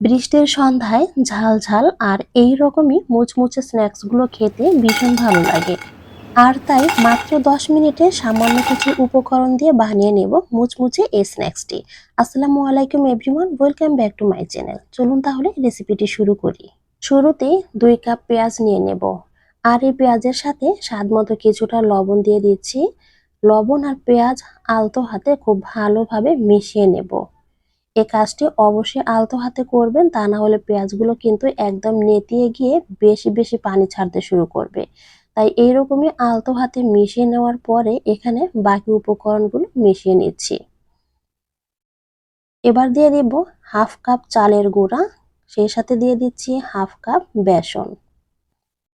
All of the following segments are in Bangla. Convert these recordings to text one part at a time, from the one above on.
বৃষ্টির সন্ধ্যায় ঝাল ঝাল আর এই রকমই মুচমুচে স্ন্যাক্সগুলো খেতে ভীষণ ভালো লাগে। আর তাই মাত্র 10 মিনিটে সামান্য কিছু উপকরণ দিয়ে বানিয়ে নেব মুচমুচে এই স্ন্যাক্সটি। আসসালামু আলাইকুম everyone, welcome back to my channel. চলুন তাহলে রেসিপিটি শুরু করি। শুরুতেই 2 কাপ পেঁয়াজ নিয়ে নেব। আর এই পেঁয়াজের সাথে স্বাদ মতো কিছুটা লবণ দিয়ে দিচ্ছি। লবণ আর পেঁয়াজ আলতো হাতে খুব ভালোভাবে মিশিয়ে নেব। এই কাজটি অবশ্যই আলতো হাতে করবেন, তা না হলে পেঁয়াজগুলো কিন্তু একদম নেতিয়ে গিয়ে বেশি বেশি পানি ছাড়তে শুরু করবে। তাই এইরকমই আলতো হাতে মিশিয়ে নেওয়ার পরে এখানে বাকি উপকরণগুলো মিশিয়ে নিচ্ছি। এবার দিয়ে দিব হাফ কাপ চালের গুঁড়া, সেই সাথে দিয়ে দিচ্ছি হাফ কাপ বেসন।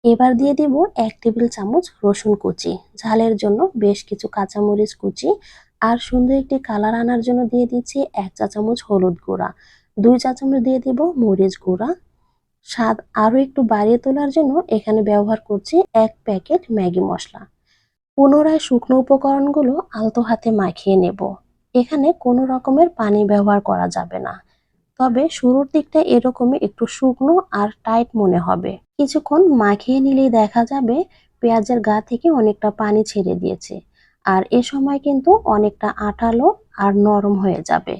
এবার দিয়ে দিব 1 টেবিল চামচ রসুন কুচি, ঝালের জন্য বেশ কিছু কাঁচামরিচ কুচি, আর সুন্দর একটি কালার আনার জন্য দিয়ে দিচ্ছি 1 চা চামচ হলুদ গুঁড়া, 2 চা চামচ দিয়ে দিব মরিচ গুঁড়া। স্বাদ আরো একটু বাড়িয়ে তোলার জন্য এখানে ব্যবহার করছি 1 প্যাকেট ম্যাগি মশলা। পুনরায় শুকনো উপকরণগুলো আলতো হাতে মাখিয়ে নেব। এখানে কোনো রকমের পানি ব্যবহার করা যাবে না। তবে শুরুর দিকটা এরকমই একটু শুকনো আর টাইট মনে হবে। কিছুক্ষণ মাখিয়ে নিলেই দেখা যাবে পেঁয়াজের গা থেকে অনেকটা পানি ছেড়ে দিয়েছে। আর এ সময় কিন্তু অনেকটা আঠালো আর নরম হয়ে যাবে।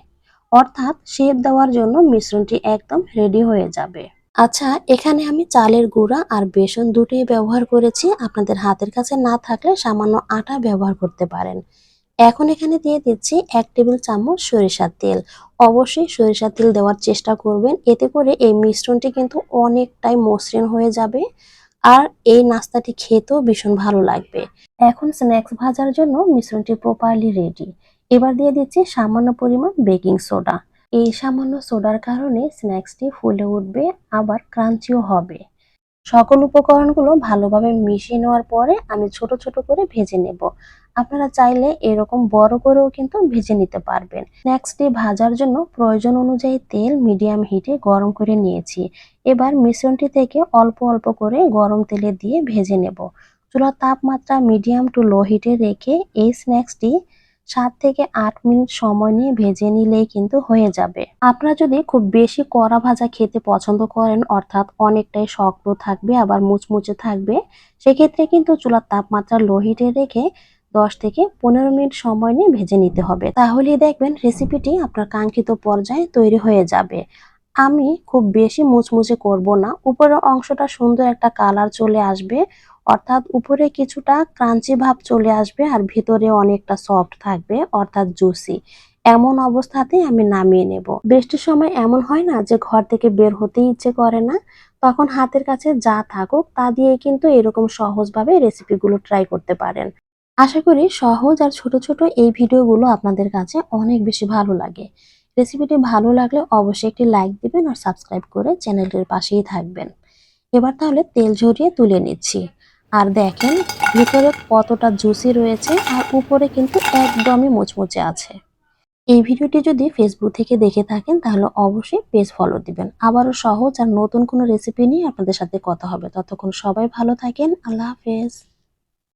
অর্থাৎ শেপ দেওয়ার জন্য মিশ্রণটি একদম রেডি হয়ে যাবে। আচ্ছা, এখানে আমি চালের গুঁড়া আর বেসন দুটোই ব্যবহার করেছি। আপনাদের হাতের কাছে না থাকলে সামান্য আটা ব্যবহার করতে পারেন। এখন এখানে দিয়ে দিচ্ছি 1 টেবিল চামচ সরিষার তেল। অবশ্যই সরিষার তেল দেওয়ার চেষ্টা করবেন, এতে করে এই মিশ্রণটি কিন্তু অনেকটাই মসৃণ হয়ে যাবে। আর এই নাস্তাটি খেতেও ভীষণ ভালো লাগবে। এখন স্ন্যাক্স ভাজার জন্য মিশ্রণটি প্রপারলি রেডি। এবার দিয়ে দিচ্ছি সামান্য পরিমাণ বেকিং সোডা। এই সামান্য সোডার কারণে স্ন্যাক্সটি ফুলে উঠবে, আবার ক্রাঞ্চিও হবে। সকল উপকরণগুলো ভালোভাবে মিশিয়ে নেওয়ার পরে আমি ছোট ছোট করে ভেজে নেব। আপনারা চাইলে এরকম বড় করেও কিন্তু ভেজে নিতে পারবেন। স্ন্যাক্সটি ভাজার জন্য প্রয়োজন অনুযায়ী তেল মিডিয়াম হিটে গরম করে নিয়েছি। এবার মিশ্রণটি থেকে অল্প অল্প করে গরম তেলে দিয়ে ভেজে নেব। চুলার তাপমাত্রা মিডিয়াম টু লো হিটে রেখে এই স্ন্যাক্সটি 7 থেকে 8 মিনিট সময় নিয়ে ভেজে নিলেই কিন্তু হয়ে যাবে। আপনারা যদি খুব বেশি কড়া ভাজা খেতে পছন্দ করেন, অর্থাৎ অনেকটাই শক্ত থাকবে আবার মুচমুচে থাকবে, সেক্ষেত্রে কিন্তু চুলার তাপমাত্রা লো হিটে রেখে 10 থেকে 15 মিনিট সময় নিয়ে ভেজে নিতে হবে। তাহলেই দেখবেন রেসিপিটি আপনার কাঙ্ক্ষিত পর্যায়ে তৈরি হয়ে যাবে। আমি খুব বেশি মুচমুচে করব না, উপরের অংশটা সুন্দর একটা কালার চলে আসবে, অর্থাৎ উপরে কিছুটা ক্রাঞ্চি ভাব চলে আসবে আর ভিতরে অনেকটা সফট থাকবে, অর্থাৎ জুসি। এমন অবস্থাতেই আমি নামিয়ে নেব। বৃষ্টির সময় এমন হয় না যে ঘর থেকে বের হতেই ইচ্ছে করে না, তখন হাতের কাছে যা থাকুক তা দিয়ে কিন্তু এরকম সহজভাবে রেসিপিগুলো ট্রাই করতে পারেন। আশা করি সহজ আর ছোট ছোট এই ভিডিওগুলো আপনাদের কাছে অনেক বেশি ভালো লাগে। রেসিপিটি ভালো লাগলে অবশ্যই একটি লাইক দিবেন আর সাবস্ক্রাইব করে চ্যানেলটির পাশেই থাকবেন। এবার তাহলে তেল ঝরিয়ে তুলে নিচ্ছি। আর দেখেন ভিতরে কতটা জুসি রয়েছে আর উপরে কিন্তু একদমই মুচমুচে আছে। এই ভিডিওটি যদি ফেসবুক থেকে দেখে থাকেন তাহলে অবশ্যই পেজ ফলো দিবেন। আবারও সহজ আর নতুন কোনো রেসিপি নিয়ে আপনাদের সাথে কথা হবে। ততক্ষণ সবাই ভালো থাকেন। আল্লাহ হাফেজ।